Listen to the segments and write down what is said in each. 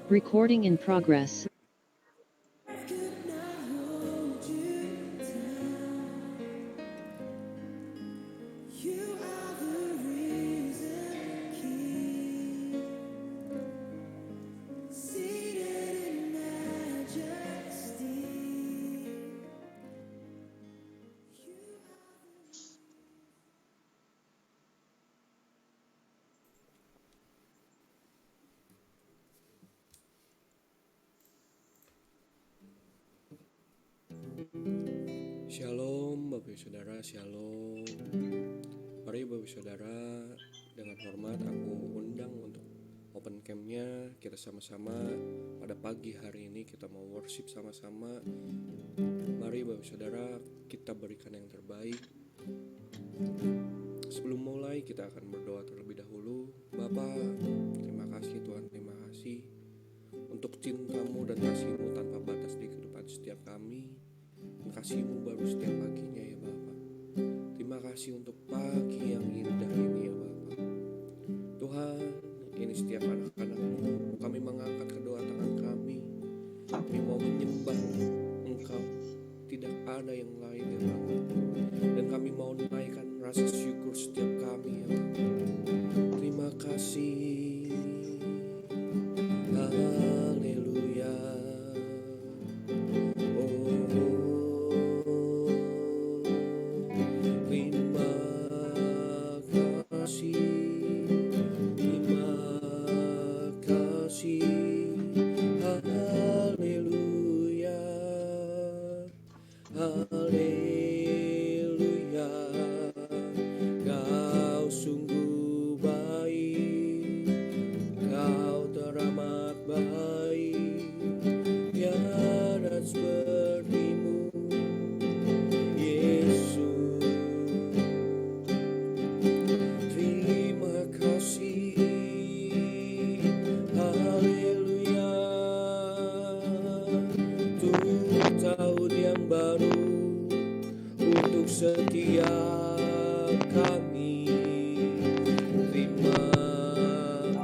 Recording in progress. Shalom Bapak Ibu Saudara, Shalom. Mari Bapak Ibu Saudara, dengan hormat aku undang untuk open camp-nya. Kita sama-sama pada pagi hari ini kita mau worship sama-sama. Mari Bapak Ibu Saudara, kita berikan yang terbaik. Sebelum mulai kita akan berdoa terlebih dahulu. Bapa, terima kasih Tuhan, terima kasih untuk cinta-Mu dan kasih-Mu tanpa batas di kehidupan setiap kami. Kasih-Mu baru setiap paginya ya Bapa. Terima kasih untuk pagi yang indah ini ya Bapa. Tuhan, ini setiap anak-anak-Mu, kami mengangkat kedua tangan kami. Kami mau menyembah Engkau, tidak ada yang lain ya Bapa. Dan kami mau naikkan rasa syukur setiap kami ya Bapa. Terima kasih. Haleluya. Haleluya, Kau sungguh baik, Kau teramat baik, tiada seperti-Mu, Yesus. Terima kasih, haleluya, untuk tahun yang baru, untuk setiap kami. Terima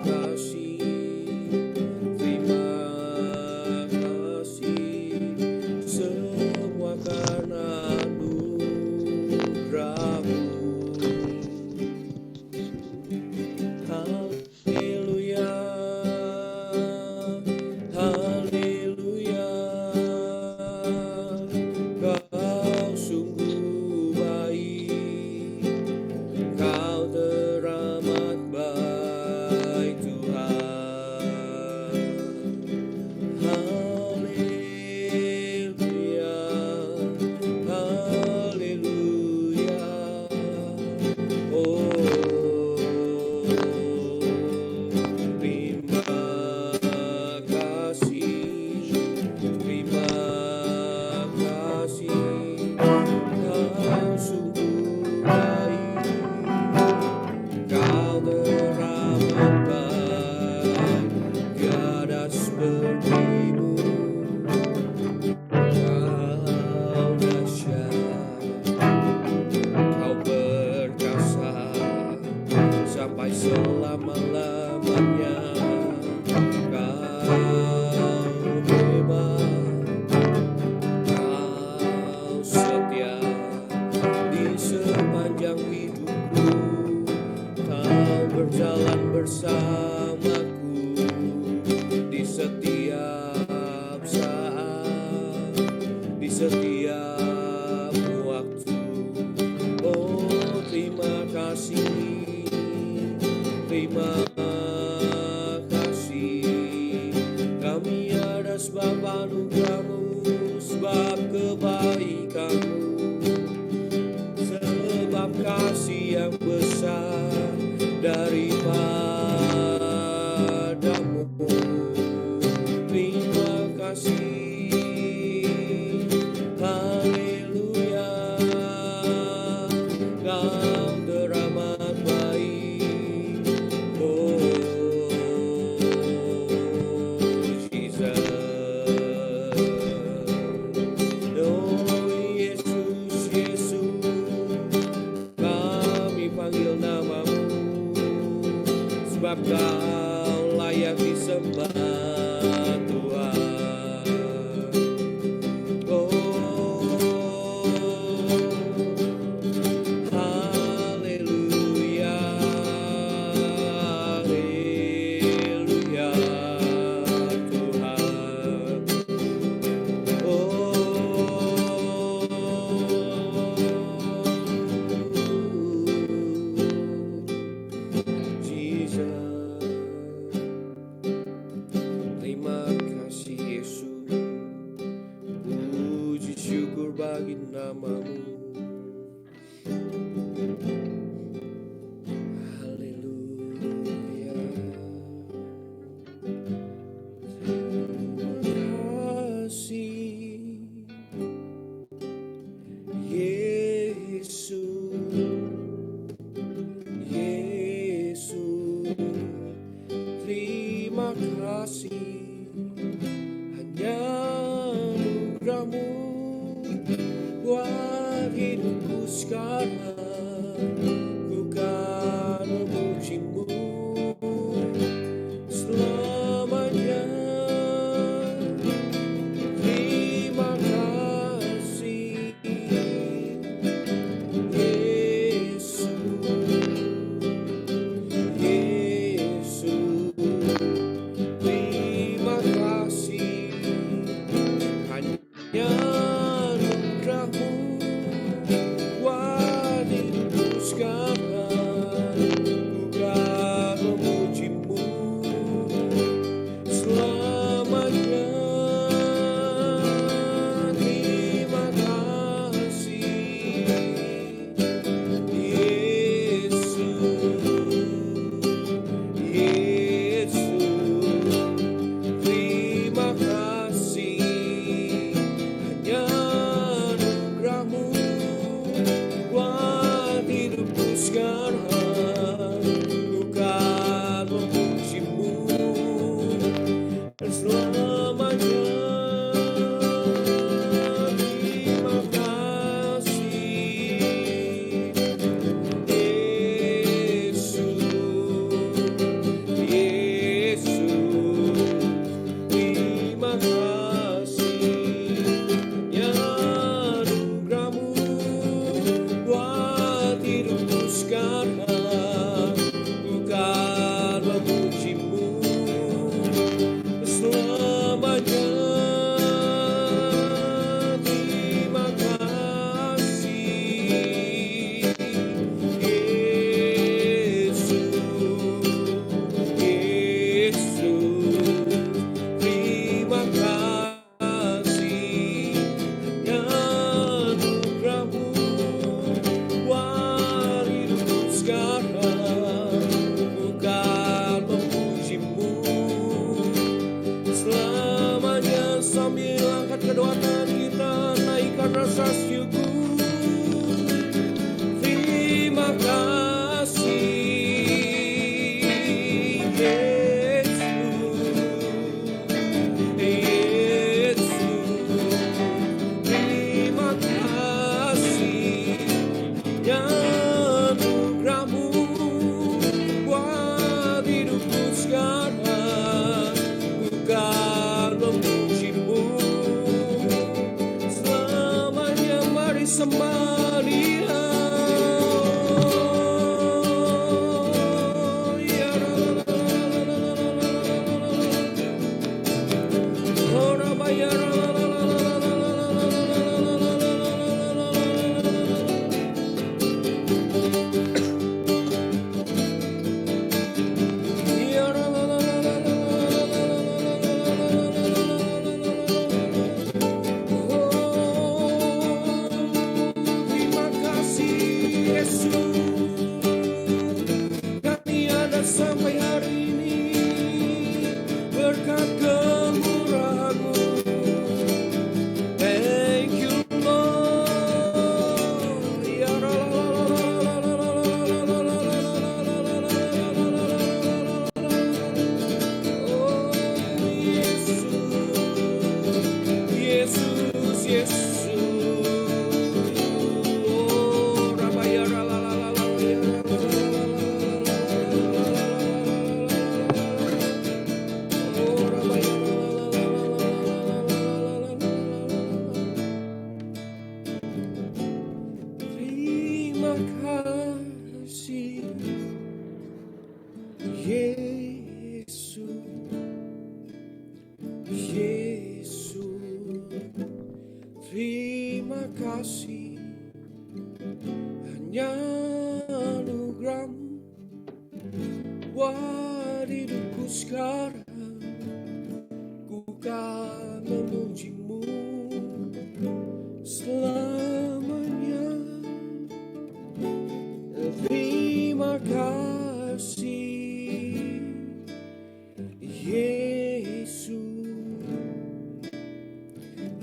kasih, terima kasih, semua karena anugerah-Mu. Haleluya, haleluya, Kau sungguh baik, Kau teramat baik Tuhan. Haleluya, haleluya. Oh, terima kasih, terima kasih, Kau sungguh baik, Kau teramat baik, tiada seperti-Mu, Kau dahsyat, Kau perkasa sampai selama-lamanya. Kau hebat, Kau setia di sepanjang hidupku. Kau berjalan bersamaku di setiap saat, di setiap waktu. Oh, terima kasih, terima kasih. Kami ada sebab anugerah-Mu, sebab kebaikan-Mu, sebab kasih yang besar daripada-Mu. Terima kasih, haleluya, Kau teramat baik. Oh, Jesus. Oh, Yesus, Yesus, kami panggil nama-Mu. sekarang ku kan memujimu selamanya. Terima kasih Yesus, Yesus. Terima kasih hanya anugerah-Mu buat hidupku sekarang. Ku kan memuji-Mu selamanya. Terima kasih Yesus, Yesus. Terima kasih hanya anugerah-Mu buat hidupku sekarang. Ku kan memuji-Mu selamanya. Terima kasih Yesus, Yesus. Terima kasih hanya anugerah-Mu buat hidupku sekarang. Ku kan memuji-Mu selamanya. Terima kasih Yesus, Yesus. Terima kasih hanya anugerah-Mu buat hidupku sekarang. Ku kan memuji-Mu selamanya. Sambil angkat kedua tangan kita, naikkan rasa syukur. Terima kasih Yesus, Yesus. Terima kasih hanya anugerah-Mu buat hidupku sekarang. Ku kan memuji-Mu selamanya. Mari sembah Dia. Ya la la la la la la la la la la. Oh Rabaya la la la la la la la la la la la. Ya la la la la la la la. Terima kasih Yesus, kami ada sampai hari ini berkat kemurahan-Mu. Thank you Lord. Ya la la la la la la la la la la la. Oh Yesus, Yesus, Yesus. Oh Rabaya la la la la la ya la la la la la la. Oh Rabaya la la la la la la la. Terima kasih Yesus, Yesus. Terima kasih hanya anugerah-Mu buat hidupku sekarang. Ku kan memuji-Mu selamanya. Terima kasih Yesus,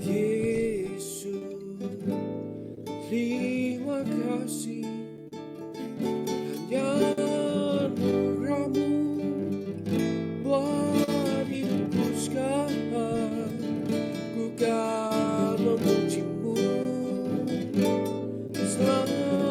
Yesus. Terima kasih hanya anugerah-Mu buat hidupku sekarang. Ku kan memuji-Mu selalu.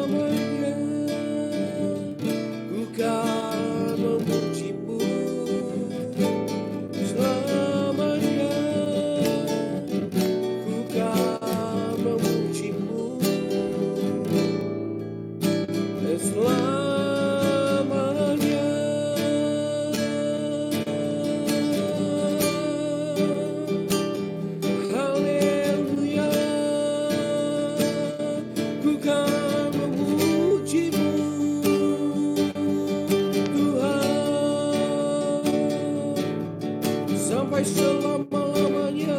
selamanya. Haleluya, ku kan memujimu Tuhan sampai selama-lamanya.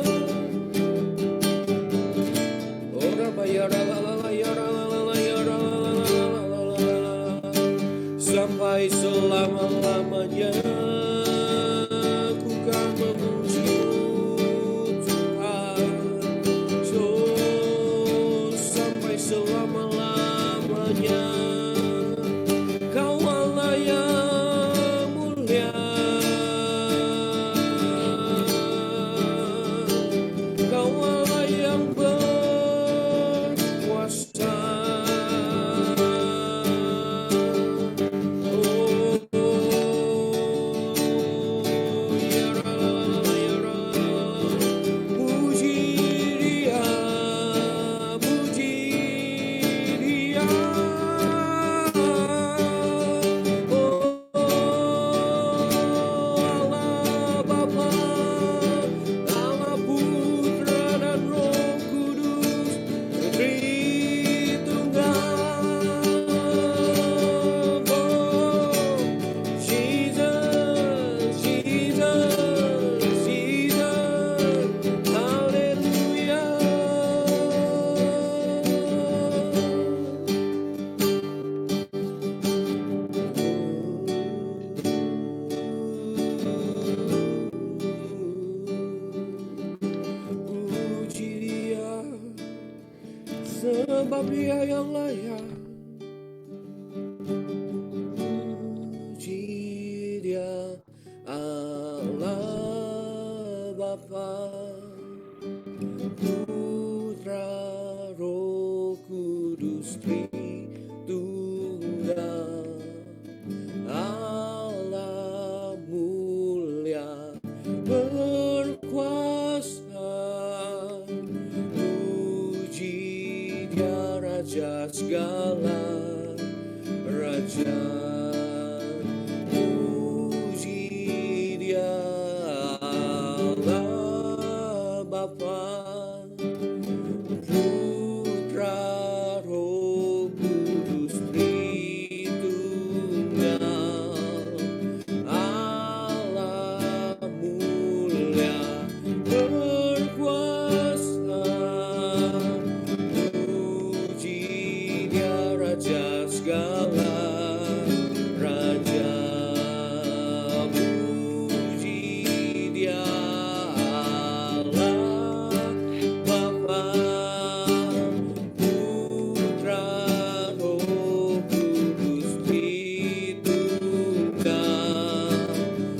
Sampai selama-lamanya ku kan memujimu Tuhan. Oh, sampai selama-lamanya Kau Allah yang mulia, Kau Allah yang berkuasa. Puji Dia, puji Dia. Allah Bapa, Allah Putra dan Roh Kudus, Tritunggal. Jesus, Jesus, Jesus, haleluya. Puji Dia, sebab Dia yang layak. Puji Dia, Allah Bapa, Putra, Roh Kudus, Tritunggal. Allah mulia berkuasa. Puji Dia, Raja segala raja. Puji Dia, Allah Bapa, Putra, Roh Kudus, Tritunggal. Allah mulia berkuasa. Puji Dia, Raja segala raja. Puji Dia, Allah Bapa, Putra, Roh Kudus, Tritunggal.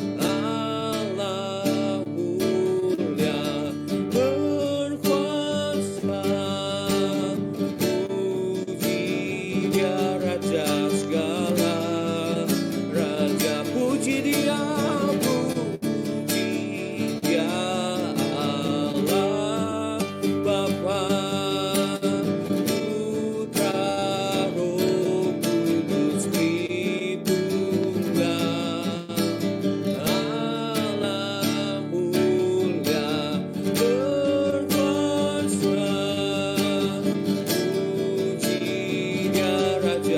Allah mulia berkuasa. Puji Dia, Raja segala raja. Puji Dia, puji Dia, Allah Bapa, Putra, Roh Kudus, Tritunggal. Allah mulia berkuasa. Puji Dia, Raja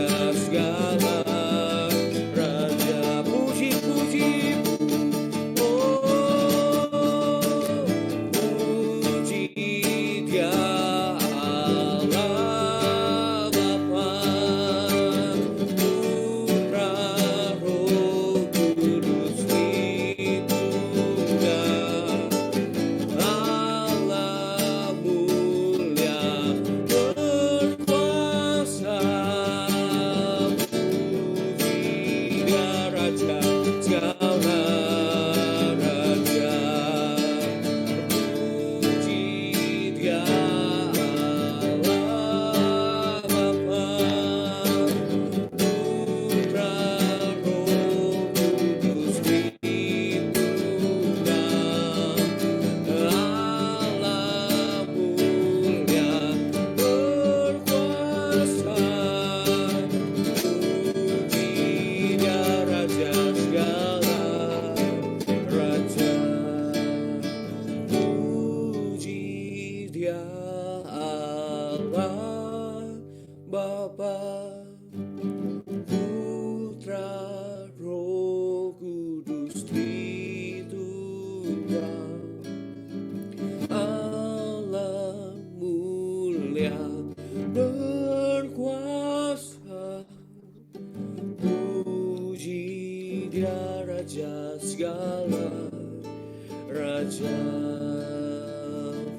segala Raja.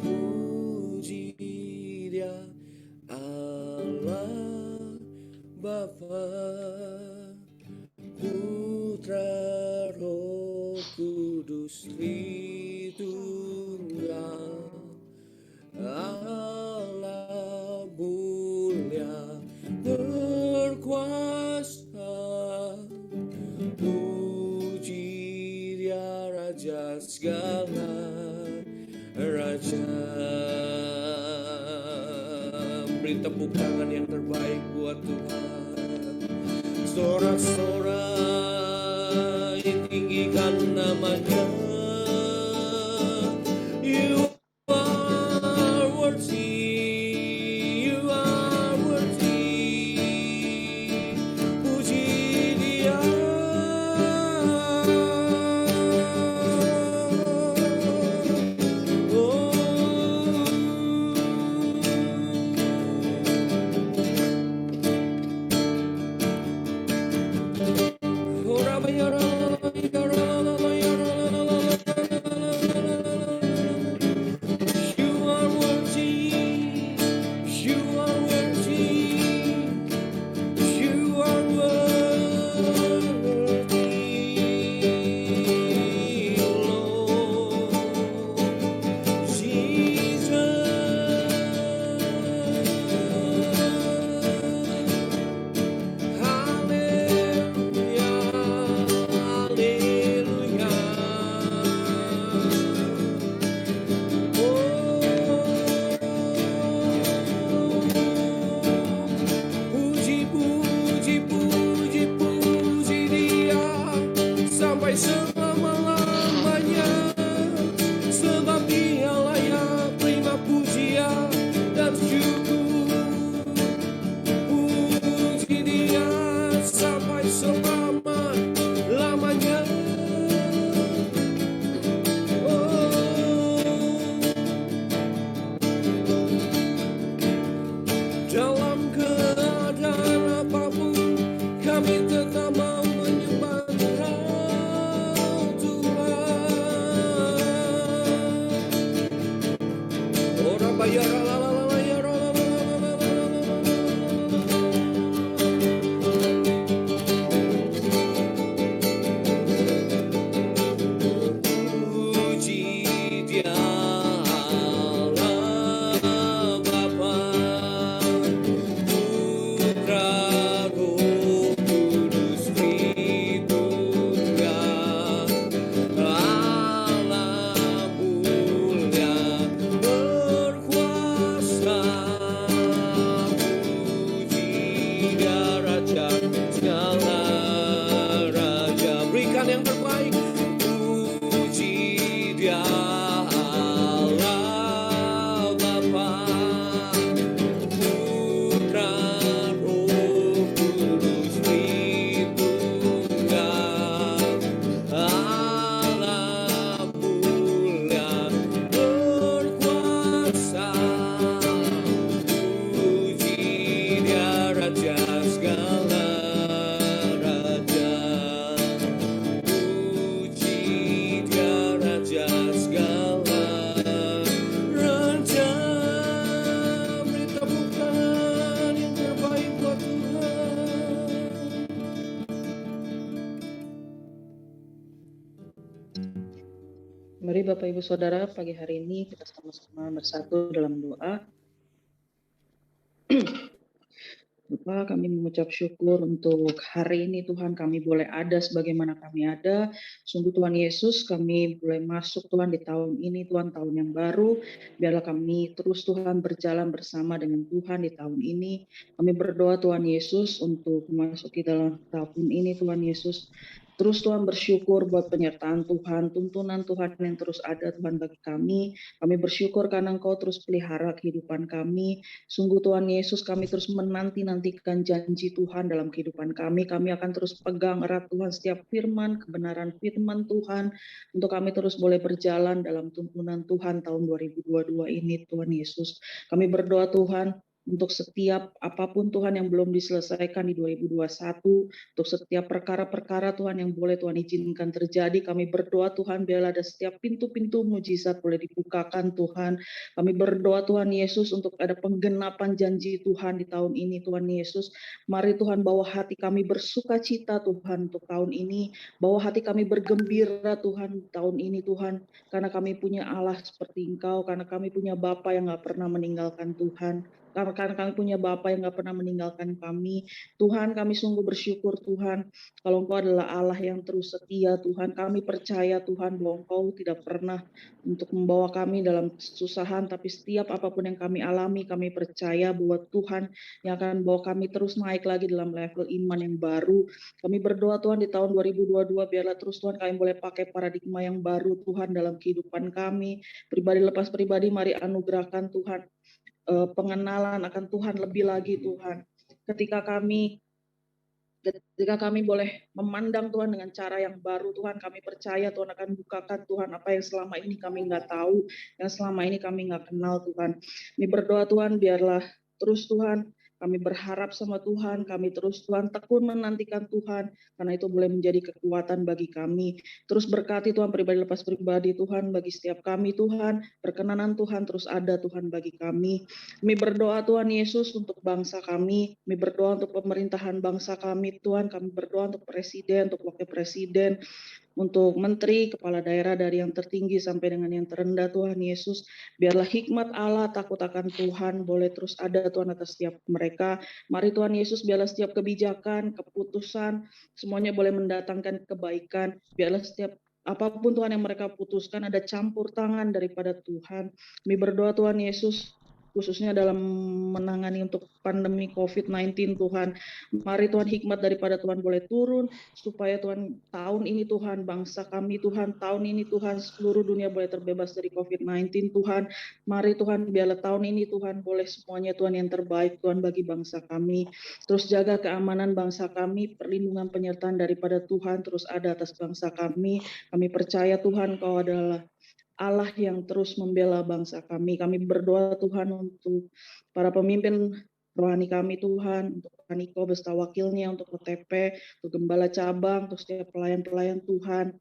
Puji Dia Allah Bapa, Putra, Roh Kudus, Tritunggal, Allah mulia berkuasa. Puji Dia Raja segala Raja. Beri tepuk tangan yang terbaik buat Tuhan. Sorak-sorai tinggikan namanya. You are worthy, you are worthy. Puji Dia. You are worthy, you are worthy, you are worthy, Lord Jesus. Puji, puji, puji, puji Dia sampai selama-lamanya, sebab Dia layak terima pujian dan syukur. Puji Dia sampai selama-lamanya. Dalam keadaan apapun, kami tetap mau menyembah Engkau, Tuhan. Orang bayar puji Dia Allah Bapa, Putra, Roh Kudus, Tritunggal, Allah mulia berkuasa. Puji Dia Raja segala Raja. Berikan yang terbaik. Puji Dia Allah Bapa, Putra, Roh Kudus, Tritunggal, Allah mulia berkuasa. Puji Dia Raja segala Raja. Puji Dia Raja segala Raja. Beri tepuk tangan yang terbaik buat Tuhan. Mari Bapak Ibu Saudara, pagi hari ini kita sama-sama bersatu dalam doa. Bapak, kami mengucap syukur untuk hari ini Tuhan, kami boleh ada sebagaimana kami ada. Sungguh Tuhan Yesus, kami boleh masuk Tuhan di tahun ini, Tuhan, tahun yang baru. Biarlah kami terus Tuhan berjalan bersama dengan Tuhan di tahun ini. Kami berdoa Tuhan Yesus untuk memasuki dalam tahun ini Tuhan Yesus. Terus Tuhan bersyukur buat penyertaan Tuhan, tuntunan Tuhan yang terus ada Tuhan bagi kami. Kami bersyukur karena Engkau terus pelihara kehidupan kami. Sungguh Tuhan Yesus, kami terus menanti-nantikan janji Tuhan dalam kehidupan kami. Kami akan terus pegang erat Tuhan setiap firman, kebenaran firman Tuhan. Untuk kami terus boleh berjalan dalam tuntunan Tuhan tahun 2022 ini Tuhan Yesus. Kami berdoa Tuhan, untuk setiap apapun Tuhan yang belum diselesaikan di 2021, untuk setiap perkara-perkara Tuhan yang boleh Tuhan izinkan terjadi. Kami berdoa Tuhan biarlah ada setiap pintu-pintu mujizat boleh dibukakan Tuhan. Kami berdoa Tuhan Yesus untuk ada penggenapan janji Tuhan di tahun ini Tuhan Yesus. Mari Tuhan bawa hati kami bersuka cita Tuhan untuk tahun ini. Bawa hati kami bergembira Tuhan tahun ini Tuhan. Karena kami punya Allah seperti Engkau. Karena kami punya Bapa yang gak pernah meninggalkan Tuhan. Karena kami punya Bapa yang gak pernah meninggalkan kami. Tuhan, kami sungguh bersyukur Tuhan. Kalau Engkau adalah Allah yang terus setia Tuhan. Kami percaya Tuhan bahwa Engkau tidak pernah untuk membawa kami dalam kesusahan. Tapi setiap apapun yang kami alami, kami percaya bahwa Tuhan yang akan membawa kami terus naik lagi dalam level iman yang baru. Kami berdoa Tuhan di tahun 2022, biarlah terus Tuhan kami boleh pakai paradigma yang baru Tuhan dalam kehidupan kami. Pribadi lepas pribadi, mari anugerahkan Tuhan pengenalan akan Tuhan lebih lagi Tuhan. Ketika kami boleh memandang Tuhan dengan cara yang baru Tuhan, kami percaya Tuhan akan bukakan Tuhan apa yang selama ini kami nggak tahu, yang selama ini kami nggak kenal Tuhan. Kami berdoa Tuhan biarlah terus Tuhan kami berharap sama Tuhan, kami terus Tuhan tekun menantikan Tuhan, karena itu boleh menjadi kekuatan bagi kami. Terus berkati Tuhan pribadi lepas pribadi Tuhan, bagi setiap kami Tuhan, perkenanan Tuhan terus ada Tuhan bagi kami. Kami berdoa Tuhan Yesus untuk bangsa kami, kami berdoa untuk pemerintahan bangsa kami Tuhan, kami berdoa untuk presiden, untuk wakil presiden, untuk menteri, kepala daerah dari yang tertinggi sampai dengan yang terendah Tuhan Yesus. Biarlah hikmat Allah, takut akan Tuhan boleh terus ada Tuhan atas setiap mereka. Mari Tuhan Yesus, biarlah setiap kebijakan, keputusan, semuanya boleh mendatangkan kebaikan. Biarlah setiap apapun Tuhan yang mereka putuskan ada campur tangan daripada Tuhan. Kami berdoa Tuhan Yesus, khususnya dalam menangani untuk pandemi COVID-19 Tuhan. Mari Tuhan hikmat daripada Tuhan boleh turun, supaya Tuhan tahun ini Tuhan bangsa kami Tuhan, tahun ini Tuhan seluruh dunia boleh terbebas dari COVID-19 Tuhan. Mari Tuhan biarlah tahun ini Tuhan boleh semuanya Tuhan yang terbaik Tuhan bagi bangsa kami. Terus jaga keamanan bangsa kami, perlindungan penyertaan daripada Tuhan terus ada atas bangsa kami. Kami percaya Tuhan Kau adalah Allah yang terus membela bangsa kami. Kami berdoa Tuhan untuk para pemimpin rohani kami Tuhan, untuk Pak Niko beserta wakilnya, untuk OTP, untuk gembala cabang, untuk setiap pelayan-pelayan Tuhan,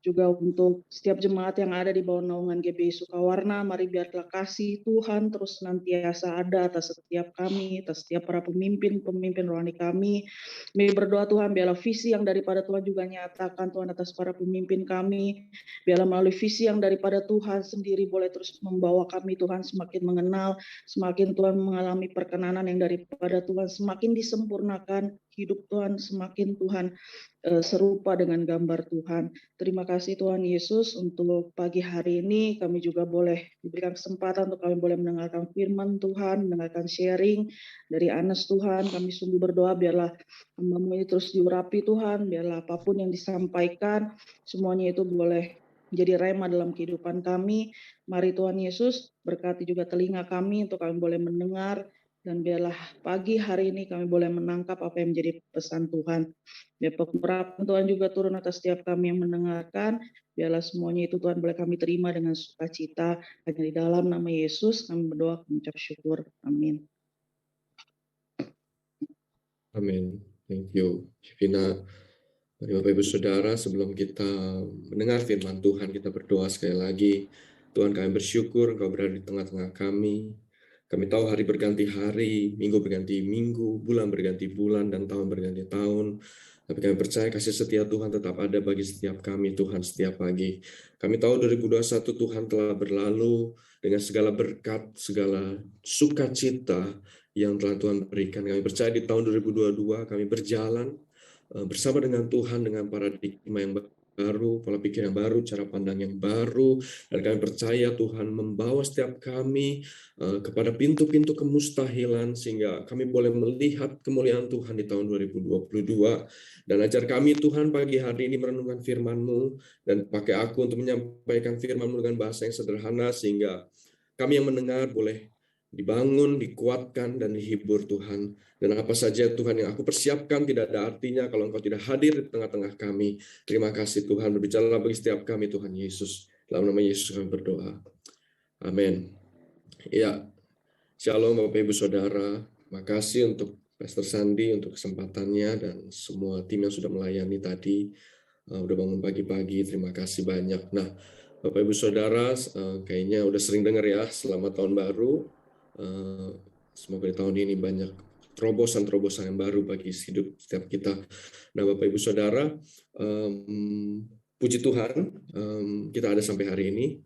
juga untuk setiap jemaat yang ada di bawah naungan GBI Sukawarna. Mari biarlah kasih Tuhan terus senantiasa ada atas setiap kami, atas setiap para pemimpin rohani kami. Kami berdoa Tuhan biarlah visi yang daripada Tuhan juga nyatakan Tuhan atas para pemimpin kami. Biarlah melalui visi yang daripada Tuhan sendiri boleh terus membawa kami Tuhan semakin mengenal, semakin Tuhan mengalami perkenanan yang daripada Tuhan, semakin disempurnakan hidup Tuhan, semakin Tuhan serupa dengan gambar Tuhan. Terima kasih Tuhan Yesus untuk pagi hari ini kami juga boleh diberikan kesempatan untuk kami boleh mendengarkan firman Tuhan, mendengarkan sharing dari Anas Tuhan. Kami sungguh berdoa biarlah hamba-Mu ini terus diurapi Tuhan, biarlah apapun yang disampaikan semuanya itu boleh menjadi rema dalam kehidupan kami. Mari Tuhan Yesus berkati juga telinga kami untuk kami boleh mendengar, dan biarlah pagi hari ini kami boleh menangkap apa yang menjadi pesan Tuhan. Biar pengurapan Tuhan juga turun atas setiap kami yang mendengarkan. Biarlah semuanya itu Tuhan boleh kami terima dengan sukacita. Hanya di dalam nama Yesus kami berdoa, mengucap syukur. Amin. Amin. Thank you, Vina. Mari Bapak Ibu Saudara, sebelum kita mendengar firman Tuhan, kita berdoa sekali lagi. Tuhan, kami bersyukur Engkau berada di tengah-tengah kami. Kami tahu hari berganti hari, minggu berganti minggu, bulan berganti bulan, dan tahun berganti tahun. Tapi kami percaya kasih setia Tuhan tetap ada bagi setiap kami, Tuhan, setiap pagi. Kami tahu 2021 Tuhan telah berlalu dengan segala berkat, segala sukacita yang telah Tuhan berikan. Kami percaya di tahun 2022 kami berjalan bersama dengan Tuhan, dengan paradigma yang baru, pola pikir yang baru, cara pandang yang baru, dan kami percaya Tuhan membawa setiap kami kepada pintu-pintu kemustahilan, sehingga kami boleh melihat kemuliaan Tuhan di tahun 2022, dan ajar kami Tuhan pagi hari ini merenungkan firman-Mu, dan pakai aku untuk menyampaikan firman-Mu dengan bahasa yang sederhana, sehingga kami yang mendengar boleh dibangun, dikuatkan, dan dihibur Tuhan. Dan apa saja Tuhan yang aku persiapkan tidak ada artinya kalau Engkau tidak hadir di tengah-tengah kami. Terima kasih Tuhan, berbicara bagi setiap kami Tuhan Yesus. Dalam nama Yesus kami berdoa. Amin. Ya, Shalom Bapak Ibu Saudara, makasih untuk Pastor Sandi untuk kesempatannya dan semua tim yang sudah melayani tadi. Udah bangun pagi-pagi, terima kasih banyak. Nah, Bapak Ibu Saudara, kayaknya udah sering dengar ya, selamat tahun baru. Semoga di tahun ini banyak terobosan-terobosan yang baru bagi hidup setiap kita. Nah, Bapak Ibu Saudara, puji Tuhan, kita ada sampai hari ini.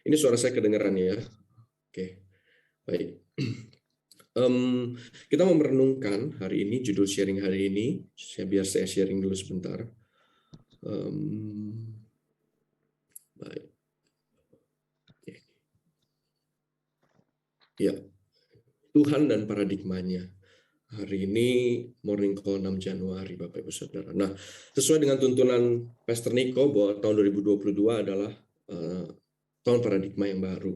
Ini suara saya kedengaran ya? Oke, baik. Kita mau merenungkan hari ini, judul sharing hari ini. Biar saya sharing dulu sebentar. Baik. Ya, Tuhan dan paradigmanya. Hari ini Morning Call 6 Januari, Bapak Ibu Saudara. Nah, sesuai dengan tuntunan Pastor Niko bahwa tahun 2022 adalah tahun paradigma yang baru.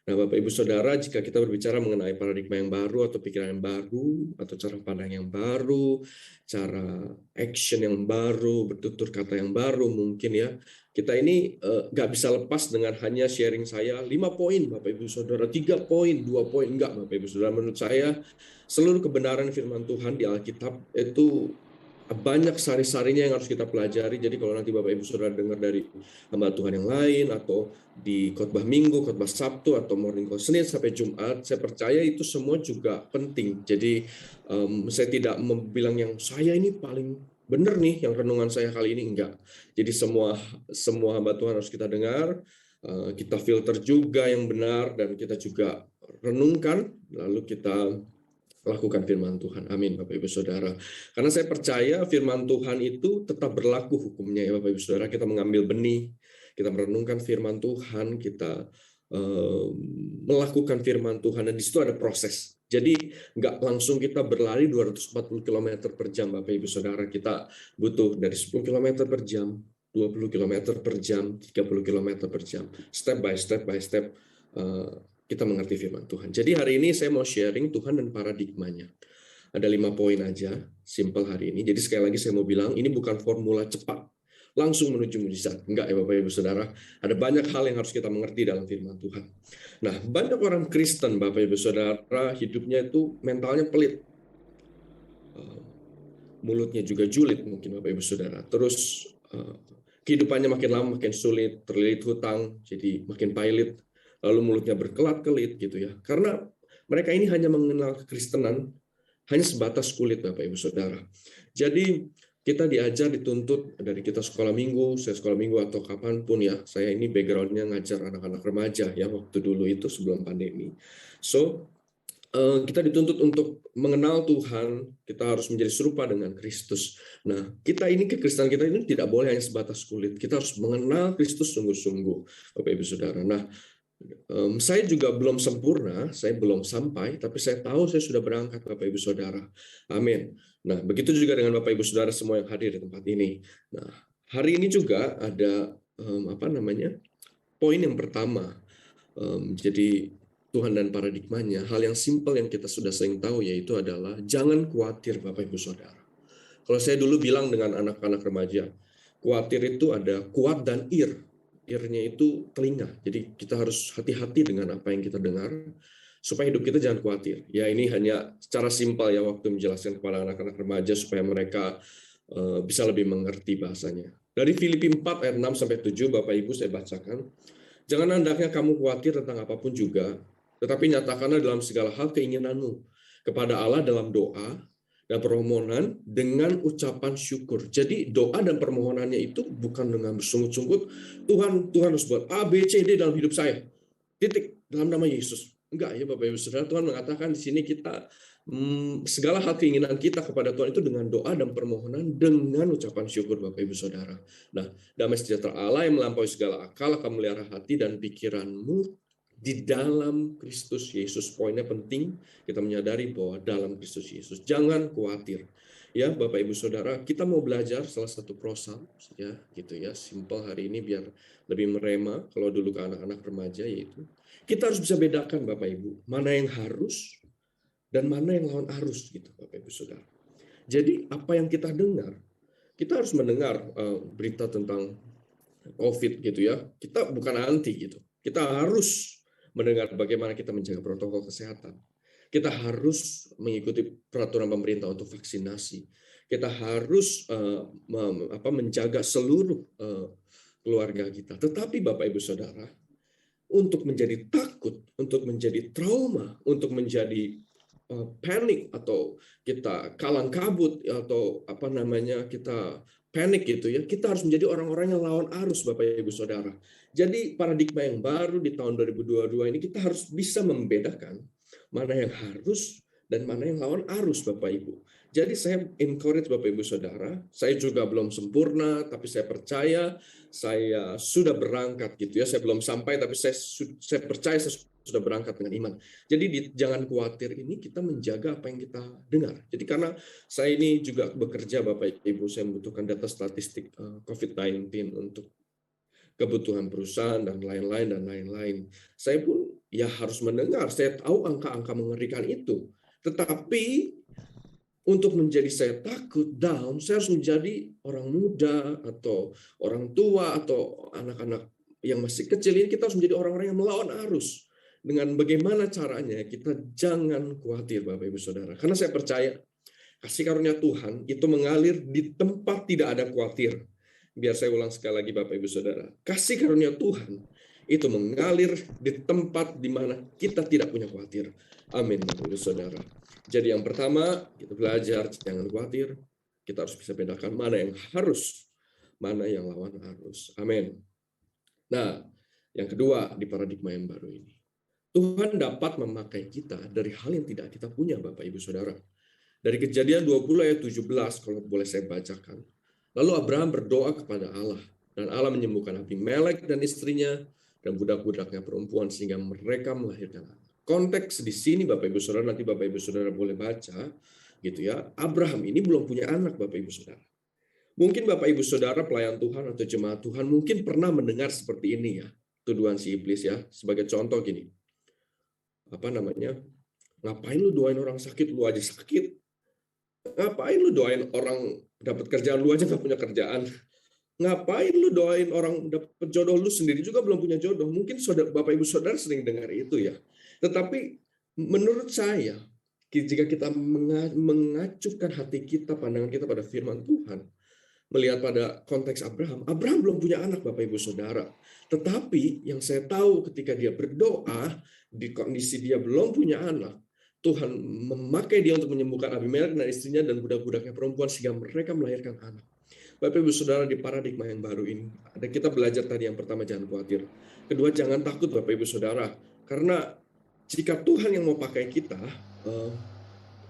Nah, Bapak Ibu Saudara, jika kita berbicara mengenai paradigma yang baru atau pikiran yang baru atau cara pandang yang baru, cara action yang baru, bertutur kata yang baru, mungkin ya, kita ini nggak bisa lepas dengan hanya sharing saya 5 poin, Bapak Ibu Saudara, 3 poin, 2 poin, enggak, Bapak Ibu Saudara. Menurut saya, seluruh kebenaran firman Tuhan di Alkitab itu banyak sari-sarinya yang harus kita pelajari. Jadi kalau nanti Bapak Ibu Saudara dengar dari hamba Tuhan yang lain atau di khotbah Minggu, khotbah Sabtu atau morning call Senin sampai Jumat, saya percaya itu semua juga penting. Jadi saya tidak bilang yang saya ini paling benar nih yang renungan saya kali ini, enggak. Jadi semua hamba Tuhan harus kita dengar, kita filter juga yang benar dan kita juga renungkan, lalu kita lakukan firman Tuhan. Amin, Bapak Ibu Saudara. Karena saya percaya firman Tuhan itu tetap berlaku hukumnya ya Bapak Ibu Saudara. Kita mengambil benih, kita merenungkan firman Tuhan, kita melakukan firman Tuhan, dan di situ ada proses. Jadi nggak langsung kita berlari 240 km per jam Bapak Ibu Saudara. Kita butuh dari 10 km per jam, 20 km per jam, 30 km per jam. Step by step, kita mengerti firman Tuhan. Jadi hari ini saya mau sharing Tuhan dan paradigmanya. Ada 5 poin aja, simple hari ini. Jadi sekali lagi saya mau bilang, ini bukan formula cepat, langsung menuju mujizat. Enggak ya Bapak Ibu Saudara. Ada banyak hal yang harus kita mengerti dalam firman Tuhan. Nah, banyak orang Kristen Bapak Ibu Saudara, hidupnya itu mentalnya pelit. Mulutnya juga julid mungkin Bapak Ibu Saudara. Terus kehidupannya makin lama makin sulit, terlilit hutang, jadi makin pailit. Lalu mulutnya berkelat-kelit gitu ya. Karena mereka ini hanya mengenal kekristenan hanya sebatas kulit Bapak Ibu Saudara. Jadi kita diajar, dituntut dari kita sekolah minggu, saya sekolah minggu atau kapanpun ya. Saya ini backgroundnya ngajar anak-anak remaja ya waktu dulu itu sebelum pandemi. So kita dituntut untuk mengenal Tuhan, kita harus menjadi serupa dengan Kristus. Nah, kita ini kekristenan kita ini tidak boleh hanya sebatas kulit. Kita harus mengenal Kristus sungguh-sungguh, Bapak Ibu Saudara. Nah, saya juga belum sempurna, saya belum sampai, tapi saya tahu saya sudah berangkat, Bapak Ibu Saudara. Amin. Nah, begitu juga dengan Bapak Ibu Saudara semua yang hadir di tempat ini. Nah, hari ini juga ada poin yang pertama. Jadi Tuhan dan paradigmanya, hal yang simpel yang kita sudah sering tahu yaitu adalah jangan khawatir Bapak Ibu Saudara. Kalau saya dulu bilang dengan anak-anak remaja, khawatir itu ada kuat dan ir. Ir-nya itu telinga. Jadi kita harus hati-hati dengan apa yang kita dengar supaya hidup kita jangan khawatir. Ya ini hanya secara simpel ya waktu menjelaskan kepada anak-anak remaja supaya mereka bisa lebih mengerti bahasanya. Dari Filipi 4 ayat 6 sampai 7 Bapak Ibu saya bacakan. Jangan hendaknya kamu khawatir tentang apapun juga, tetapi nyatakanlah dalam segala hal keinginanmu kepada Allah dalam doa dan permohonan dengan ucapan syukur. Jadi doa dan permohonannya itu bukan dengan bersungut-sungut, Tuhan harus buat A, B, C, D dalam hidup saya. Titik, dalam nama Yesus. Enggak ya Bapak Ibu Saudara, Tuhan mengatakan di sini kita segala hal keinginan kita kepada Tuhan itu dengan doa dan permohonan dengan ucapan syukur Bapak Ibu Saudara. Nah, damai sejahtera Allah yang melampaui segala akal akan melihara hati dan pikiranmu di dalam Kristus Yesus. Poinnya penting, kita menyadari bahwa dalam Kristus Yesus. Jangan khawatir. Ya, Bapak Ibu Saudara, kita mau belajar salah satu prosa ya, gitu ya, simple hari ini biar lebih merema kalau dulu ke anak-anak remaja, yaitu kita harus bisa bedakan Bapak Ibu, mana yang harus dan mana yang lawan arus gitu Bapak Ibu Saudara. Jadi apa yang kita dengar, kita harus mendengar berita tentang COVID gitu ya. Kita bukan anti gitu. Kita harus mendengar bagaimana kita menjaga protokol kesehatan. Kita harus mengikuti peraturan pemerintah untuk vaksinasi. Kita harus menjaga seluruh keluarga kita. Tetapi Bapak Ibu Saudara, untuk menjadi takut, untuk menjadi trauma, untuk menjadi panik atau kita kalang kabut atau kita panik gitu ya, kita harus menjadi orang-orang yang lawan arus Bapak Ibu Saudara. Jadi paradigma yang baru di tahun 2022 ini kita harus bisa membedakan mana yang harus dan mana yang lawan arus Bapak Ibu. Jadi saya encourage Bapak Ibu Saudara, saya juga belum sempurna tapi saya percaya saya sudah berangkat gitu ya. Saya belum sampai tapi saya percaya saya sudah berangkat dengan iman. Jadi jangan khawatir, ini kita menjaga apa yang kita dengar. Jadi karena saya ini juga bekerja Bapak Ibu, saya membutuhkan data statistik COVID-19 untuk kebutuhan perusahaan dan lain-lain. Saya pun ya harus mendengar, saya tahu angka-angka mengerikan itu. Tetapi untuk menjadi saya takut, down, saya harus menjadi orang muda atau orang tua atau anak-anak yang masih kecil ini, kita harus menjadi orang-orang yang melawan arus. Dengan bagaimana caranya, kita jangan khawatir Bapak Ibu Saudara. Karena saya percaya kasih karunia Tuhan itu mengalir di tempat tidak ada khawatir. Biar saya ulang sekali lagi Bapak Ibu Saudara. Kasih karunia Tuhan itu mengalir di tempat di mana kita tidak punya khawatir. Amin Bapak Ibu Saudara. Jadi yang pertama, kita belajar jangan khawatir. Kita harus bisa bedakan mana yang harus, mana yang lawan arus. Amin. Nah, yang kedua di paradigma yang baru ini. Tuhan dapat memakai kita dari hal yang tidak kita punya, Bapak Ibu Saudara. Dari Kejadian 20 ayat 17, kalau boleh saya bacakan. Lalu Abraham berdoa kepada Allah, dan Allah menyembuhkan Abimelek dan istrinya, dan budak-budaknya perempuan, sehingga mereka melahirkan anak. Konteks di sini, Bapak Ibu Saudara, nanti Bapak Ibu Saudara boleh baca, gitu ya. Abraham ini belum punya anak, Bapak Ibu Saudara. Mungkin Bapak Ibu Saudara, pelayan Tuhan atau jemaat Tuhan, mungkin pernah mendengar seperti ini ya, tuduhan si iblis ya. Sebagai contoh gini, ngapain lu doain orang sakit, lu aja sakit. Ngapain lu doain orang dapat kerjaan, lu aja nggak punya kerjaan. Ngapain lu doain orang dapat jodoh, lu sendiri juga belum punya jodoh. Mungkin Bapak Ibu Saudara sering dengar itu ya. Tetapi menurut saya, jika kita mengacukan hati kita, pandangan kita pada firman Tuhan, melihat pada konteks Abraham belum punya anak Bapak Ibu Saudara. Tetapi yang saya tahu ketika dia berdoa, di kondisi dia belum punya anak, Tuhan memakai dia untuk menyembuhkan Abimelek dan istrinya dan budak-budaknya perempuan sehingga mereka melahirkan anak. Bapak Ibu Saudara, di paradigma yang baru ini, ada kita belajar tadi yang pertama jangan khawatir. Kedua jangan takut Bapak Ibu Saudara, karena jika Tuhan yang mau pakai kita,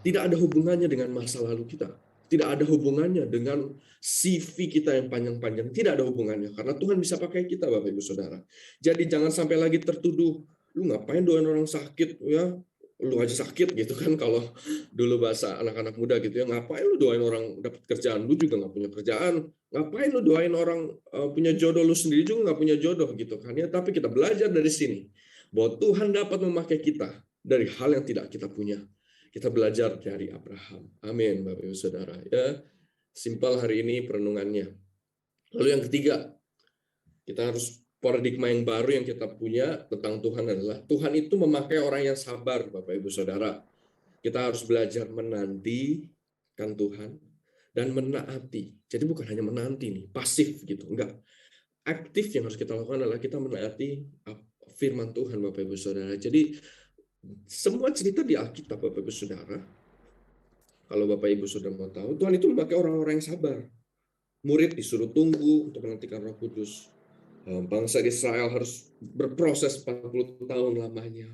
tidak ada hubungannya dengan masa lalu kita. Tidak ada hubungannya dengan CV kita yang panjang-panjang. Tidak ada hubungannya. Karena Tuhan bisa pakai kita, Bapak Ibu Saudara. Jadi jangan sampai lagi tertuduh, lu ngapain doain orang sakit? Ya, lu aja sakit gitu kan. Kalau dulu bahasa anak-anak muda gitu ya. Ngapain lu doain orang dapat kerjaan? Lu juga nggak punya kerjaan. Ngapain lu doain orang punya jodoh? Lu sendiri juga nggak punya jodoh gitu kan. Ya, tapi kita belajar dari sini. Bahwa Tuhan dapat memakai kita dari hal yang tidak kita punya. Kita belajar dari Abraham. Amin, Bapak Ibu Saudara. Ya, simpel hari ini perenungannya. Lalu yang ketiga, kita harus paradigma yang baru yang kita punya tentang Tuhan adalah Tuhan itu memakai orang yang sabar, Bapak Ibu Saudara. Kita harus belajar menantikan Tuhan dan menaati. Jadi bukan hanya menanti nih, pasif gitu, enggak. Aktif yang harus kita lakukan adalah kita menaati firman Tuhan, Bapak Ibu Saudara. Jadi semua cerita di Alkitab, Bapak Ibu Saudara, kalau Bapak Ibu Saudara mau tahu, Tuhan itu memakai orang-orang yang sabar. Murid disuruh tunggu untuk menantikan Roh Kudus. Bangsa Israel harus berproses 40 tahun lamanya.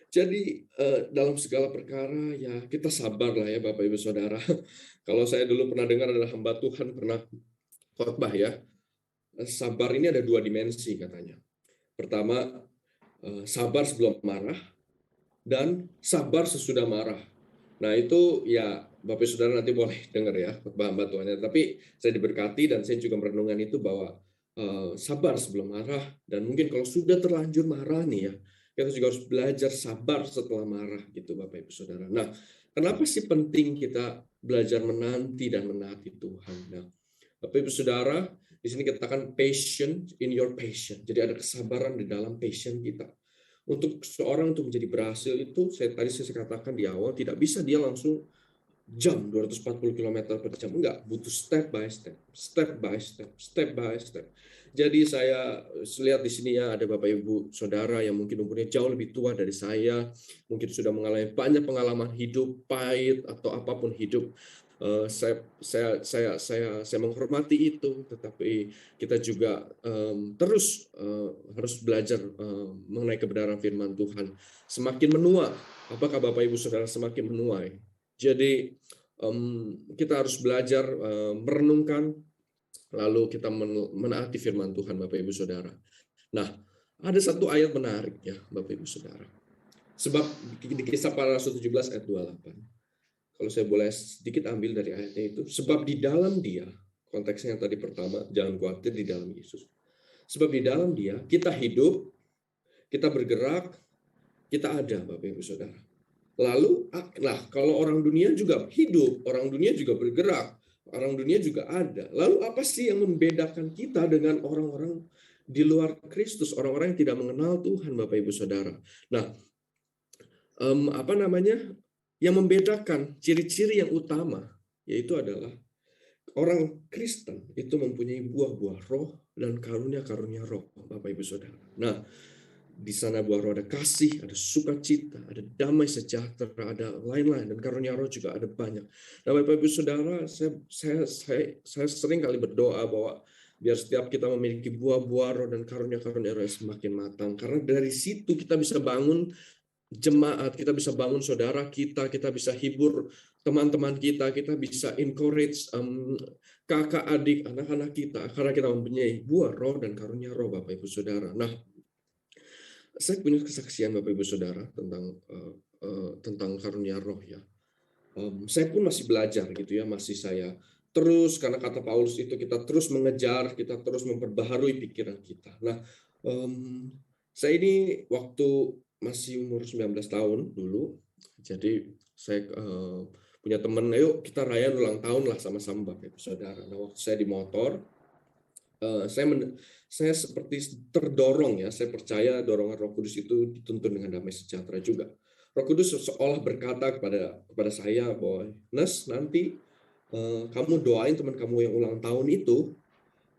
Jadi dalam segala perkara ya kita sabar lah ya Bapak Ibu Saudara. Kalau saya dulu pernah dengar adalah hamba Tuhan pernah khotbah ya. Sabar ini ada dua dimensi katanya. Pertama, sabar sebelum marah. Dan sabar sesudah marah. Nah itu ya Bapak Saudara nanti boleh dengar ya khotbah hamba Tuhan. Tapi saya diberkati dan saya juga merenungkan itu bahwa sabar sebelum marah. Dan mungkin kalau sudah terlanjur marah nih ya, kita juga harus belajar sabar setelah marah gitu Bapak Ibu Saudara. Nah kenapa sih penting kita belajar menanti dan menaati Tuhan? Nah Bapak Ibu Saudara, di sini kita katakan patient in your patient. Jadi ada kesabaran di dalam patient kita. Untuk seorang untuk menjadi berhasil itu, tadi saya katakan di awal, tidak bisa dia langsung jam 240 km per jam. Enggak, butuh step by step, step by step, step by step. Jadi saya lihat di sini ya, ada Bapak Ibu Saudara yang mungkin umurnya jauh lebih tua dari saya, mungkin sudah mengalami banyak pengalaman hidup, pahit atau apapun hidup. Saya menghormati itu, tetapi kita juga terus harus belajar mengenai kebenaran firman Tuhan. Semakin menua, apakah Bapak Ibu Saudara semakin menuai? Jadi kita harus belajar merenungkan, lalu kita menaati firman Tuhan, Bapak Ibu Saudara. Nah, ada satu ayat menarik ya, Bapak Ibu Saudara. Sebab di Kisah Para Rasul 17 ayat 28. Kalau saya boleh sedikit ambil dari ayatnya itu, sebab di dalam Dia, konteksnya yang tadi pertama, jangan khawatir di dalam Yesus. Sebab di dalam Dia kita hidup, kita bergerak, kita ada, Bapak Ibu Saudara. Lalu, kalau orang dunia juga hidup, orang dunia juga bergerak, orang dunia juga ada. Lalu apa sih yang membedakan kita dengan orang-orang di luar Kristus, orang-orang yang tidak mengenal Tuhan, Bapak Ibu Saudara? Nah, yang membedakan ciri-ciri yang utama, yaitu adalah orang Kristen itu mempunyai buah-buah roh dan karunia-karunia roh, Bapak Ibu Saudara. Nah, di sana buah roh ada kasih, ada sukacita, ada damai sejahtera, ada lain-lain, dan karunia roh juga ada banyak. Nah, Bapak Ibu Saudara, saya sering kali berdoa bahwa biar setiap kita memiliki buah-buah roh dan karunia-karunia roh yang semakin matang, karena dari situ kita bisa bangun jemaat, kita bisa bangun saudara kita bisa hibur teman-teman kita bisa encourage kakak adik, anak-anak kita, karena kita mempunyai buah roh dan karunia roh, Bapak Ibu Saudara. Nah, saya punya kesaksian Bapak Ibu Saudara tentang karunia roh ya. Saya pun masih belajar gitu ya, masih saya terus, karena kata Paulus itu kita terus mengejar, kita terus memperbaharui pikiran kita. Nah, saya ini waktu masih umur 19 tahun dulu, jadi saya punya teman, ayo kita rayain ulang tahun lah sama-sama Bapak Ibu Saudara. Nah, waktu saya di motor, saya seperti terdorong ya, saya percaya dorongan Roh Kudus itu dituntun dengan damai sejahtera juga. Roh Kudus seolah berkata kepada saya bahwa, Nes, nanti kamu doain teman kamu yang ulang tahun itu,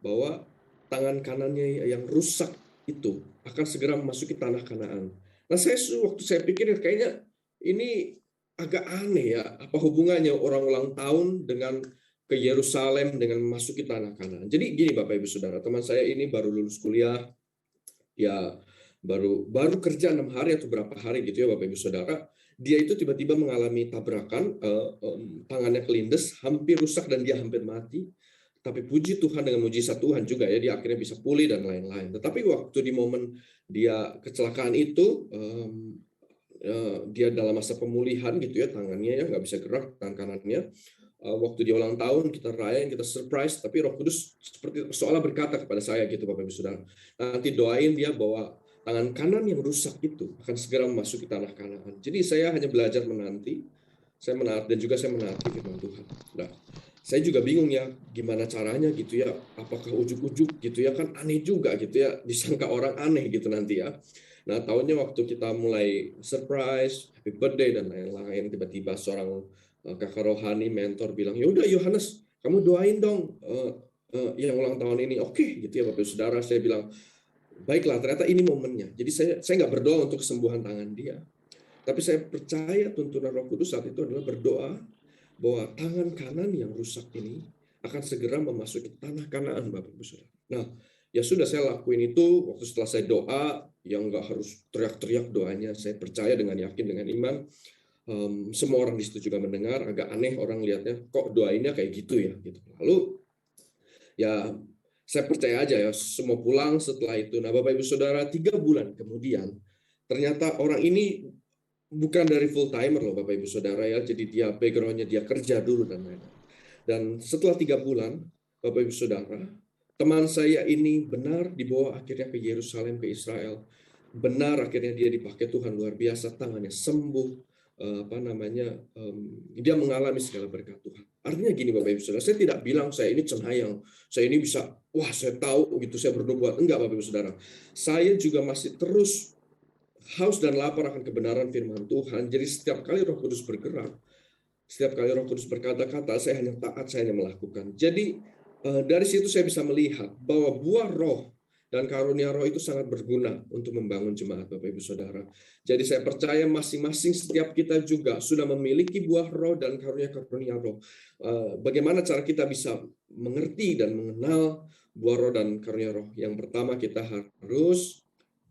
bahwa tangan kanannya yang rusak itu akan segera memasuki tanah Kanaan. Nah, waktu saya pikir kayaknya ini agak aneh ya, apa hubungannya orang ulang tahun dengan ke Yerusalem dengan memasuki tanah Kanaan. Jadi gini Bapak Ibu Saudara, teman saya ini baru lulus kuliah, ya baru kerja 6 hari atau berapa hari gitu ya Bapak Ibu Saudara. Dia itu tiba-tiba mengalami tabrakan, tangannya kelindes, hampir rusak dan dia hampir mati. Tapi puji Tuhan, dengan mujizat Tuhan juga ya, dia akhirnya bisa pulih dan lain-lain. Tetapi waktu di momen dia kecelakaan itu, dia dalam masa pemulihan gitu ya, tangannya ya nggak bisa gerak, tangan kanannya. Waktu dia ulang tahun, kita rayain, kita surprise, tapi Roh Kudus seperti seolah berkata kepada saya gitu Bapak Ibu Saudara, nanti doain dia bahwa tangan kanan yang rusak itu akan segera memasuki tanah Kanaan. Jadi saya hanya belajar menanti, dan juga saya menaati firman Tuhan. Nah, saya juga bingung ya, gimana caranya gitu ya, apakah ujuk-ujuk gitu ya, kan aneh juga gitu ya, disangka orang aneh gitu nanti ya. Nah, tahunnya waktu kita mulai surprise, happy birthday dan lain-lain, tiba-tiba seorang kakak rohani mentor bilang, ya udah Yohanes, kamu doain dong yang ulang tahun ini. Oke, gitu ya Bapak Saudara. Saya bilang, baiklah, ternyata ini momennya. Jadi saya nggak berdoa untuk kesembuhan tangan dia, tapi saya percaya tuntunan Roh Kudus saat itu adalah berdoa bahwa tangan kanan yang rusak ini akan segera memasuki tanah Kanaan, Bapak Ibu Saudara. Nah, ya sudah, saya lakuin itu. Waktu setelah saya doa, yang nggak harus teriak-teriak doanya, saya percaya dengan yakin, dengan iman. Semua orang di situ juga mendengar. Agak aneh orang lihatnya, kok doainnya kayak gitu ya. Gitu. Lalu, ya saya percaya aja ya, semua pulang setelah itu. Nah, Bapak Ibu Saudara, 3 bulan kemudian, ternyata orang ini bukan dari full timer loh Bapak Ibu Saudara ya, jadi dia backgroundnya dia kerja dulu dan lain-lain. Dan setelah 3 bulan Bapak Ibu Saudara, teman saya ini benar dibawa akhirnya ke Yerusalem, ke Israel. Benar akhirnya dia dipakai Tuhan luar biasa, tangannya sembuh, dia mengalami segala berkat Tuhan. Artinya gini Bapak Ibu Saudara, saya tidak bilang saya ini cenayang, saya ini bisa, wah saya tahu gitu, saya bernubuat. Enggak Bapak Ibu Saudara, saya juga masih terus haus dan lapar akan kebenaran firman Tuhan. Jadi setiap kali Roh Kudus bergerak, setiap kali Roh Kudus berkata-kata, saya hanya taat, saya hanya melakukan. Jadi dari situ saya bisa melihat bahwa buah Roh dan karunia Roh itu sangat berguna untuk membangun jemaat, Bapak Ibu Saudara. Jadi saya percaya masing-masing setiap kita juga sudah memiliki buah Roh dan karunia Roh. Bagaimana cara kita bisa mengerti dan mengenal buah Roh dan karunia Roh? Yang pertama kita harus,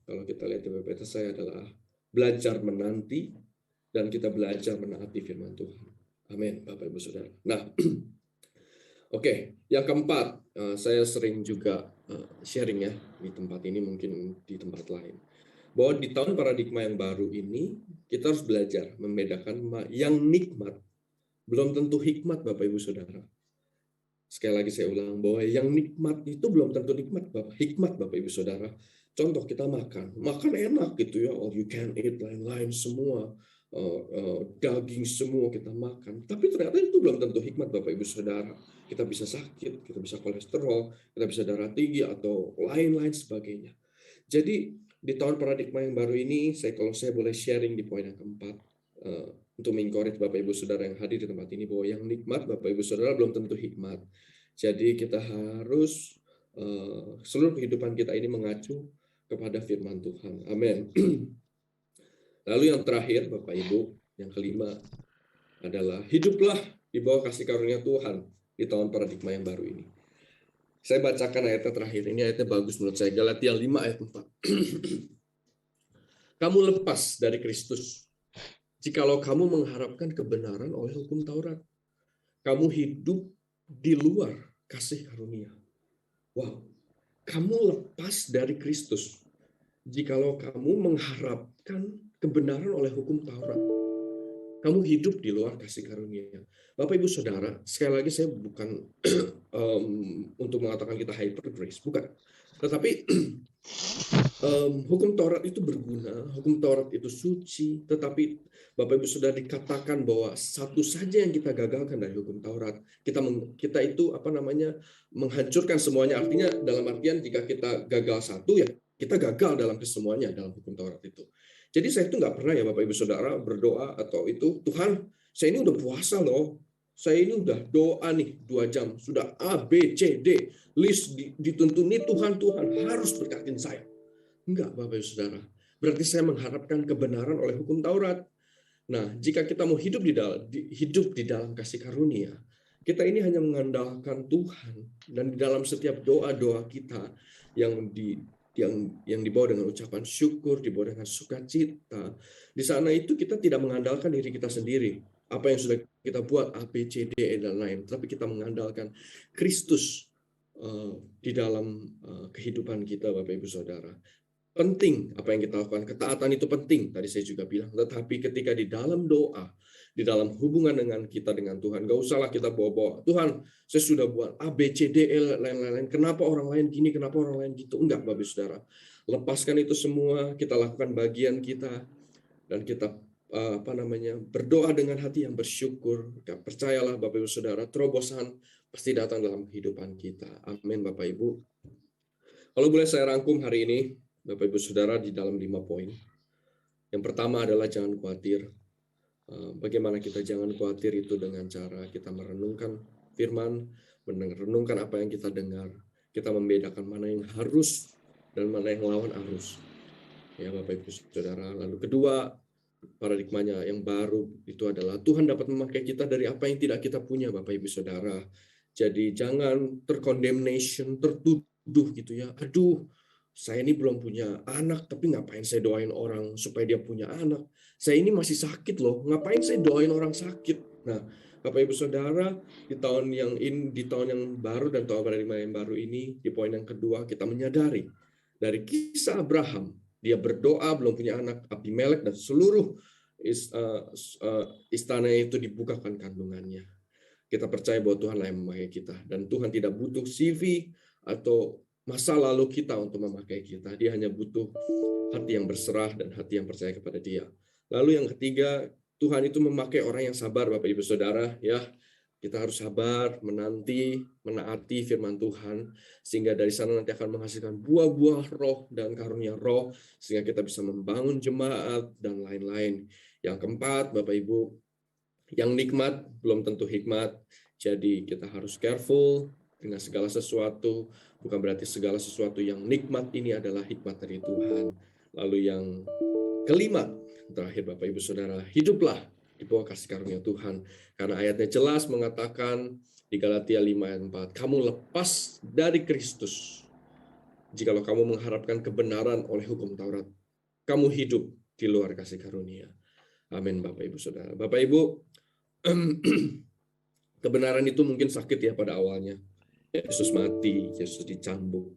kalau kita lihat di PPT saya, adalah belajar menanti dan kita belajar menaati firman Tuhan. Amin, Bapak Ibu Saudara. Nah, oke, yang keempat, saya sering juga sharing ya di tempat ini, mungkin di tempat lain, bahwa di tahun paradigma yang baru ini kita harus belajar membedakan yang nikmat belum tentu hikmat, Bapak Ibu Saudara. Sekali lagi saya ulang bahwa yang nikmat itu belum tentu hikmat, Bapak Ibu Saudara. Contoh, kita makan enak gitu ya, all you can eat, lain-lain semua, daging semua kita makan. Tapi ternyata itu belum tentu hikmat, Bapak Ibu Saudara. Kita bisa sakit, kita bisa kolesterol, kita bisa darah tinggi atau lain-lain sebagainya. Jadi di tahun paradigma yang baru ini, kalau saya boleh sharing di poin yang keempat, untuk mengencourage Bapak Ibu Saudara yang hadir di tempat ini, bahwa yang nikmat, Bapak Ibu Saudara, belum tentu hikmat. Jadi kita harus seluruh kehidupan kita ini mengacu kepada firman Tuhan. Amin. Lalu yang terakhir, Bapak Ibu, yang kelima adalah hiduplah di bawah kasih karunia Tuhan di tahun paradigma yang baru ini. Saya bacakan ayatnya terakhir. Ini ayatnya bagus menurut saya. Galatia 5 ayat 4. Kamu lepas dari Kristus jikalau kamu mengharapkan kebenaran oleh hukum Taurat. Kamu hidup di luar kasih karunia. Wow. Kamu lepas dari Kristus jikalau kamu mengharapkan kebenaran oleh hukum Taurat. Kamu hidup di luar kasih karunia. Bapak Ibu Saudara, sekali lagi saya bukan untuk mengatakan kita hyper grace, bukan. Tetapi hukum Taurat itu berguna, hukum Taurat itu suci, tetapi Bapak Ibu Saudara, dikatakan bahwa satu saja yang kita gagalkan dari hukum Taurat, kita itu menghancurkan semuanya. Artinya dalam artian jika kita gagal satu, ya kita gagal dalam kesemuanya dalam hukum Taurat itu. Jadi saya itu nggak pernah ya Bapak Ibu Saudara berdoa atau itu, Tuhan, saya ini udah puasa loh, saya ini udah doa nih 2 jam, sudah A, B, C, D, list dituntun nih, Tuhan harus berkatin saya. Enggak, Bapak Ibu Saudara. Berarti saya mengharapkan kebenaran oleh hukum Taurat. Nah, jika kita mau hidup di dalam kasih karunia, kita ini hanya mengandalkan Tuhan, dan di dalam setiap doa-doa kita yang dibawa dengan ucapan syukur, dibawa dengan sukacita, di sana itu kita tidak mengandalkan diri kita sendiri, apa yang sudah kita buat A, B, C, D, E, dan lain, tapi kita mengandalkan Kristus di dalam kehidupan kita, Bapak Ibu Saudara. Penting apa yang kita lakukan, ketaatan itu penting, tadi saya juga bilang, tetapi ketika di dalam doa, di dalam hubungan dengan kita dengan Tuhan, gak usahlah kita bawa-bawa, Tuhan, saya sudah buat A, B, C, D, E, lain-lain, kenapa orang lain gini, kenapa orang lain gitu. Enggak, Bapak Ibu Saudara. Lepaskan itu semua, kita lakukan bagian kita, dan kita berdoa dengan hati yang bersyukur. Percayalah Bapak Ibu Saudara, terobosan pasti datang dalam kehidupan kita. Amin, Bapak Ibu. Kalau boleh saya rangkum hari ini, Bapak Ibu Saudara, di dalam 5 poin. Yang pertama adalah jangan khawatir. Bagaimana kita jangan khawatir itu dengan cara kita merenungkan firman, merenungkan apa yang kita dengar. Kita membedakan mana yang harus dan mana yang lawan arus. Ya Bapak Ibu Saudara. Lalu kedua, paradigmanya yang baru itu adalah Tuhan dapat memakai kita dari apa yang tidak kita punya, Bapak Ibu Saudara. Jadi jangan terkondemnation, tertuduh gitu ya. Aduh, saya ini belum punya anak, tapi ngapain saya doain orang supaya dia punya anak? Saya ini masih sakit loh, ngapain saya doain orang sakit? Nah, Bapak Ibu Saudara, di tahun yang baru dan tahun paradigma yang baru ini, di poin yang kedua kita menyadari dari kisah Abraham, dia berdoa belum punya anak, Abimelek dan seluruh istana itu dibukakan kandungannya. Kita percaya bahwa Tuhanlah yang memakai kita, dan Tuhan tidak butuh CV atau masa lalu kita untuk memakai kita. Dia hanya butuh hati yang berserah dan hati yang percaya kepada Dia. Lalu yang ketiga, Tuhan itu memakai orang yang sabar, Bapak Ibu Saudara, ya. Kita harus sabar, menanti, menaati firman Tuhan, sehingga dari sana nanti akan menghasilkan buah-buah roh dan karunia roh, sehingga kita bisa membangun jemaat dan lain-lain. Yang keempat, Bapak Ibu, yang nikmat belum tentu hikmat, jadi kita harus careful dengan segala sesuatu, bukan berarti segala sesuatu yang nikmat ini adalah hikmat dari Tuhan. Lalu yang kelima, terakhir Bapak Ibu Saudara, hiduplah di bawah kasih karunia Tuhan. Karena ayatnya jelas mengatakan di Galatia 5 ayat 4, kamu lepas dari Kristus. Jikalau kamu mengharapkan kebenaran oleh hukum Taurat, kamu hidup di luar kasih karunia. Amin Bapak Ibu Saudara. Bapak Ibu, kebenaran itu mungkin sakit ya pada awalnya. Yesus mati, Yesus dicambuk.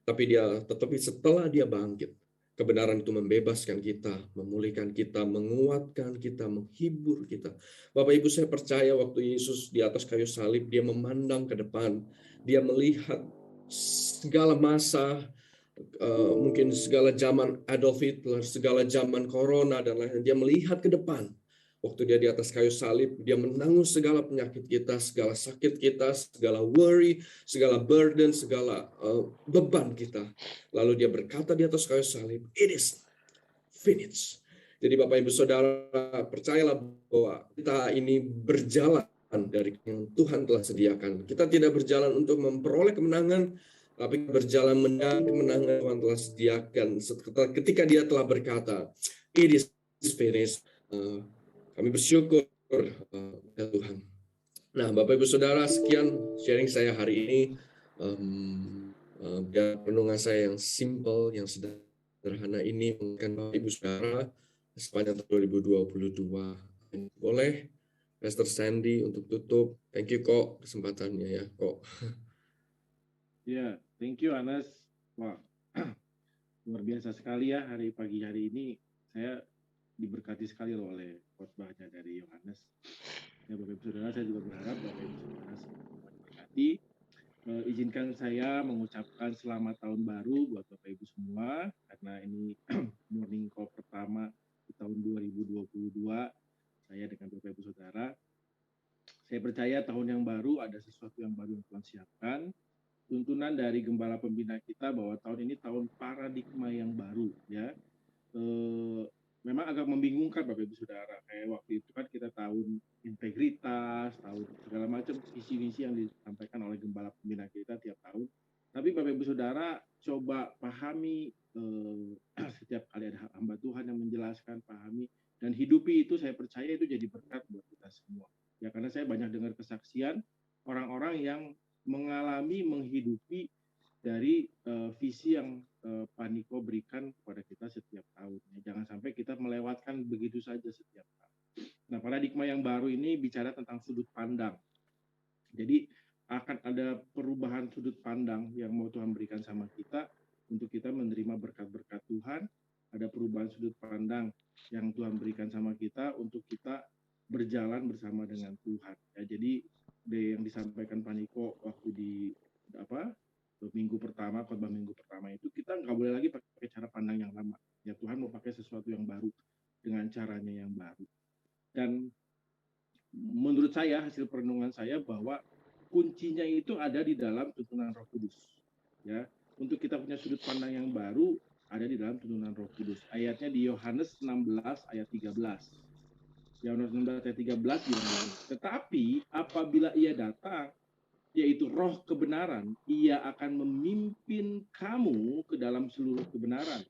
Tetapi setelah dia bangkit, kebenaran itu membebaskan kita, memulihkan kita, menguatkan kita, menghibur kita. Bapak Ibu, saya percaya waktu Yesus di atas kayu salib, dia memandang ke depan, dia melihat segala masa, mungkin segala zaman Adolf Hitler, segala zaman corona dan lain-lain. Dia melihat ke depan. Waktu dia di atas kayu salib, dia menanggung segala penyakit kita, segala sakit kita, segala worry, segala burden, segala beban kita. Lalu dia berkata di atas kayu salib, it is finished. Jadi Bapak Ibu Saudara, percayalah bahwa kita ini berjalan dari yang Tuhan telah sediakan. Kita tidak berjalan untuk memperoleh kemenangan, tapi berjalan menang kemenangan Tuhan telah sediakan. Ketika dia telah berkata, it is finished. Kami bersyukur ya Tuhan. Nah, Bapak Ibu Saudara, sekian sharing saya hari ini. Renungan saya yang simple, yang sederhana ini mungkin Bapak Ibu Saudara sepanjang tahun 2022. Boleh Pastor Sandy untuk tutup. Thank you kok kesempatannya ya kok. Ya, thank you Anas. Wah, luar biasa sekali ya pagi hari ini. Saya diberkati sekali loh oleh khotbahnya dari Yohanes. Ya Bapak Ibu Saudara, saya juga berharap Bapak Ibu Saudara semua diberkati. Izinkan saya mengucapkan selamat tahun baru buat Bapak Ibu semua, karena ini morning call pertama di tahun 2022 saya dengan Bapak Ibu Saudara. Saya percaya tahun yang baru ada sesuatu yang baru yang Tuhan siapkan. Tuntunan dari gembala pembina kita bahwa tahun ini tahun paradigma yang baru ya. Memang agak membingungkan Bapak Ibu Saudara, kayak waktu itu kan kita tahun integritas, tahun segala macam visi-visi yang disampaikan oleh gembala pembina kita tiap tahun. Tapi Bapak Ibu Saudara coba pahami setiap kali ada hamba Tuhan yang menjelaskan, pahami dan hidupi itu, saya percaya itu jadi berkat buat kita semua. Ya karena saya banyak dengar kesaksian orang-orang yang mengalami, menghidupi dari visi yang Pak Niko berikan kepada kita setiap tahun. Jangan sampai kita melewatkan begitu saja setiap tahun. Nah, paradigma yang baru ini bicara tentang sudut pandang. Jadi akan ada perubahan sudut pandang yang mau Tuhan berikan sama kita untuk kita menerima berkat-berkat Tuhan. Ada perubahan sudut pandang yang Tuhan berikan sama kita untuk kita berjalan bersama dengan Tuhan. Ya, jadi yang disampaikan Pak Niko waktu di minggu pertama, khotbah minggu pertama itu, kita nggak boleh lagi pakai cara pandang yang lama. Ya Tuhan mau pakai sesuatu yang baru dengan caranya yang baru. Dan menurut saya, hasil perenungan saya bahwa kuncinya itu ada di dalam tuntunan Roh Kudus. Ya, untuk kita punya sudut pandang yang baru ada di dalam tuntunan Roh Kudus. Ayatnya di Yohanes 16 ayat 13. Yohanes 16 ayat 13 bilang, tetapi apabila ia datang, yaitu roh kebenaran, ia akan memimpin kamu ke dalam seluruh kebenaran.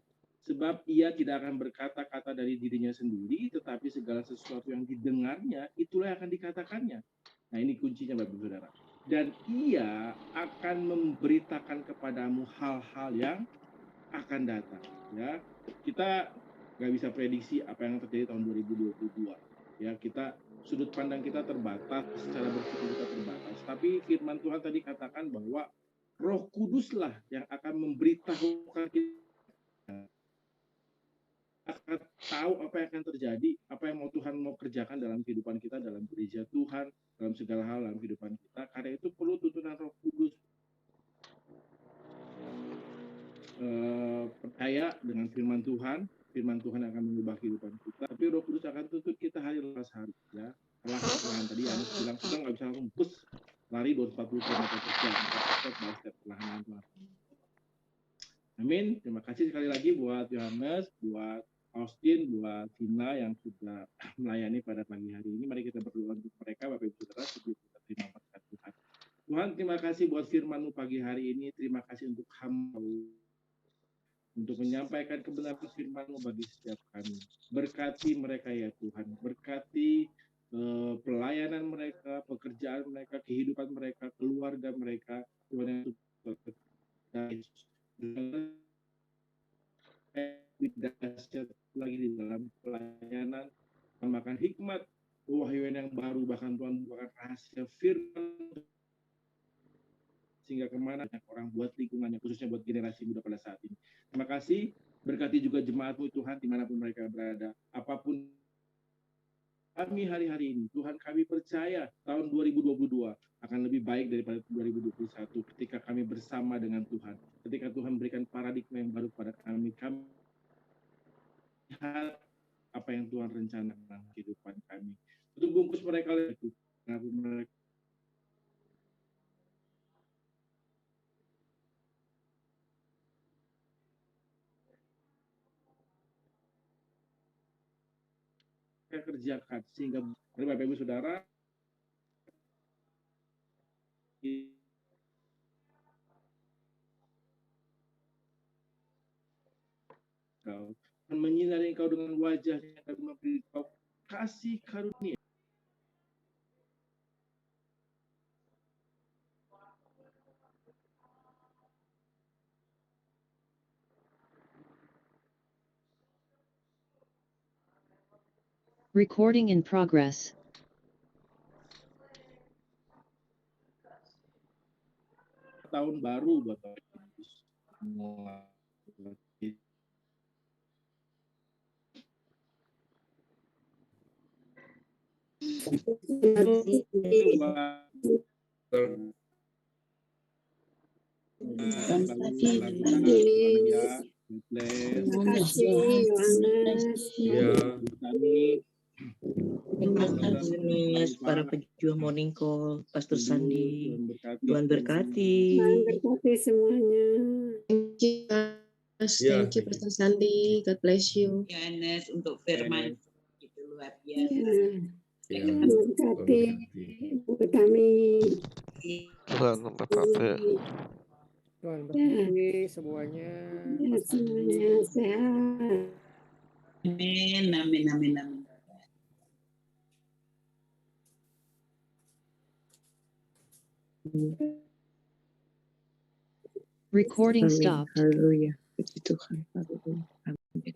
Sebab ia tidak akan berkata-kata dari dirinya sendiri, tetapi segala sesuatu yang didengarnya, itulah yang akan dikatakannya. Nah ini kuncinya Bapak Saudara. Dan ia akan memberitakan kepadamu hal-hal yang akan datang. Ya, kita nggak bisa prediksi apa yang terjadi tahun 2022. Ya, sudut pandang kita terbatas, secara berpikir kita terbatas. Tapi firman Tuhan tadi katakan bahwa Roh Kuduslah yang akan memberitahukan kita, akan tahu apa yang akan terjadi, apa yang Tuhan mau kerjakan dalam kehidupan kita, dalam gereja Tuhan, dalam segala hal dalam kehidupan kita. Karena itu perlu tuntunan Roh Kudus. Percaya dengan firman Tuhan akan mengubah kehidupan kita, tapi Roh Kudus akan tuntut kita hari lepas hari. Ya, perlahan tadi Anas bilang kita nggak bisa langsung push lari 240 km per jam, tapi step by step perlahan Tuhan. Amin. Terima kasih sekali lagi buat Yohanes, buat Austin, buat Vina yang sudah melayani pada pagi hari ini. Mari kita berdoa untuk mereka, Bapak Ibu Saudara, sebelum kita terima berkat Tuhan. Tuhan, terima kasih buat firman-Mu pagi hari ini. Terima kasih untuk hamba untuk menyampaikan kebenaran firman-Mu bagi setiap kami. Berkati mereka ya Tuhan. Berkati pelayanan mereka, pekerjaan mereka, kehidupan mereka, keluarga mereka. Tuhan yang tidak lagi di dalam pelayanan, makan hikmat, wahyuan yang baru, bahkan Tuhan bukan rahasia firman sehingga kemana banyak orang buat lingkungannya, khususnya buat generasi muda pada saat ini. Terima kasih, berkati juga jemaat-Mu Tuhan dimanapun mereka berada, apapun kami hari-hari ini, Tuhan kami percaya tahun 2022 akan lebih baik daripada 2021 ketika kami bersama dengan Tuhan, ketika Tuhan memberikan paradigma yang baru pada kami lihat apa yang Tuhan rencanakan dalam kehidupan kami. Untuk bungkus mereka itu, mereka kerjakan sehingga Bapak Ibu Saudara Engkau dan menyinari Engkau dengan wajahnya dan memberi Engkau kasih karunia. Recording in progress. Tahun baru buat semua. Terima kasih Yohanes. Ya, Yohanes, para pejuang Morning Call, Pastor Sandi, Tuhan berkati. Tuhan berkati semuanya. Thank you, thank you, Pastor Sandi. God bless you. Yohanes untuk firman itu luar biasa. ya. Tuhan berkati buat kami. Tuhan memberkati. Tuhan berkati semuanya. Ya, semuanya sehat. Amin, amin, amin, amin. Recording Amin. stopped. Haleluya. Puji Tuhan. Haleluya. Amin.